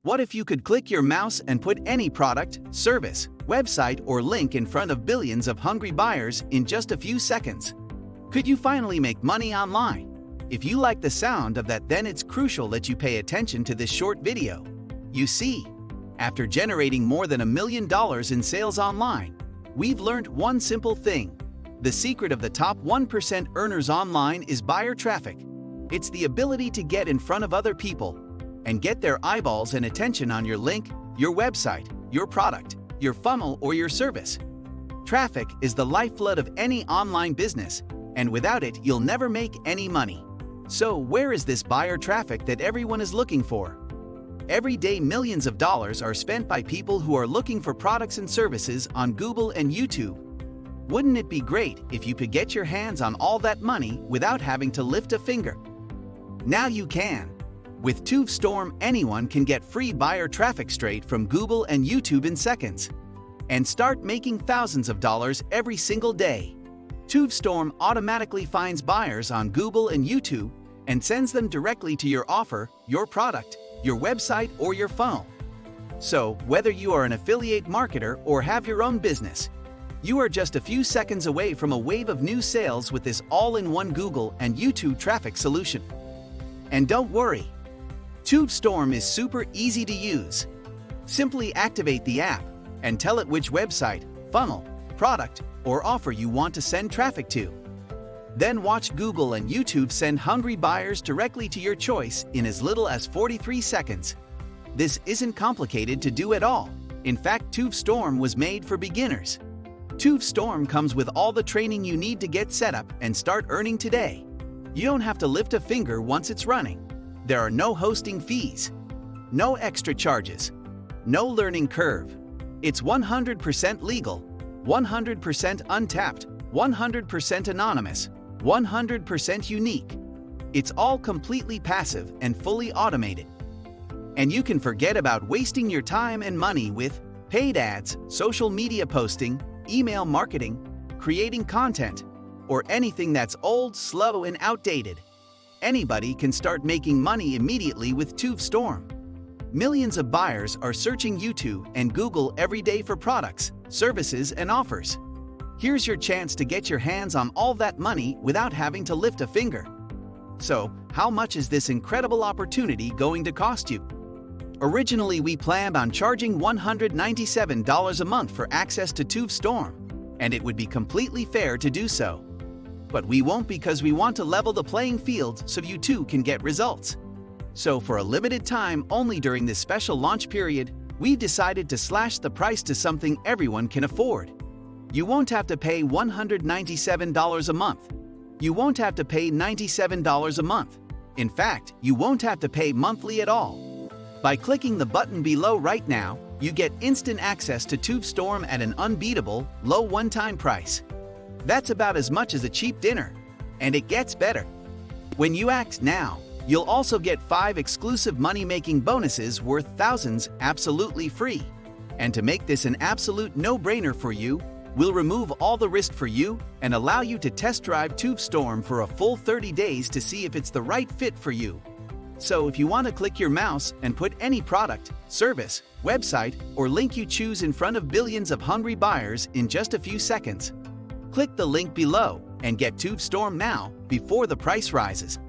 What if you could click your mouse and put any product, service, website, or link in front of billions of hungry buyers in just a few seconds? Could you finally make money online? If you like the sound of that, then it's crucial that you pay attention to this short video. You see, after generating more than $1 million in sales online, we've learned one simple thing. The secret of the top 1% earners online is buyer traffic. It's the ability to get in front of other people and get their eyeballs and attention on your link, your website, your product, your funnel, or your service. Traffic is the lifeblood of any online business, and without it, you'll never make any money. So where is this buyer traffic that everyone is looking for? Every day, millions of dollars are spent by people who are looking for products and services on Google and YouTube. Wouldn't it be great if you could get your hands on all that money without having to lift a finger? Now you can. With TubeStorm, anyone can get free buyer traffic straight from Google and YouTube in seconds and start making thousands of dollars every single day. TubeStorm automatically finds buyers on Google and YouTube and sends them directly to your offer, your product, your website, or your funnel. So, whether you are an affiliate marketer or have your own business, you are just a few seconds away from a wave of new sales with this all-in-one Google and YouTube traffic solution. And don't worry, TubeStorm is super easy to use. Simply activate the app and tell it which website, funnel, product, or offer you want to send traffic to. Then watch Google and YouTube send hungry buyers directly to your choice in as little as 43 seconds. This isn't complicated to do at all. In fact, TubeStorm was made for beginners. TubeStorm comes with all the training you need to get set up and start earning today. You don't have to lift a finger once it's running. There are no hosting fees, no extra charges, no learning curve. It's 100% legal, 100% untapped, 100% anonymous, 100% unique. It's all completely passive and fully automated. And you can forget about wasting your time and money with paid ads, social media posting, email marketing, creating content, or anything that's old, slow, and outdated. Anybody can start making money immediately with TubeStorm. Millions of buyers are searching YouTube and Google every day for products, services, and offers. Here's your chance to get your hands on all that money without having to lift a finger. So, how much is this incredible opportunity going to cost you? Originally, we planned on charging $197 a month for access to TubeStorm, and it would be completely fair to do so. But we won't, because we want to level the playing field so you too can get results. So for a limited time only during this special launch period, we've decided to slash the price to something everyone can afford. You won't have to pay $197 a month. You won't have to pay $97 a month. In fact, you won't have to pay monthly at all. By clicking the button below right now, you get instant access to TubeStorm at an unbeatable, low one-time price. That's about as much as a cheap dinner. And it gets better. When you act now, you'll also get 5 exclusive money-making bonuses worth thousands absolutely free. And to make this an absolute no-brainer for you, we'll remove all the risk for you and allow you to test drive TubeStorm for a full 30 days to see if it's the right fit for you. So if you want to click your mouse and put any product, service, website, or link you choose in front of billions of hungry buyers in just a few seconds, click the link below and get TubeStorm now before the price rises.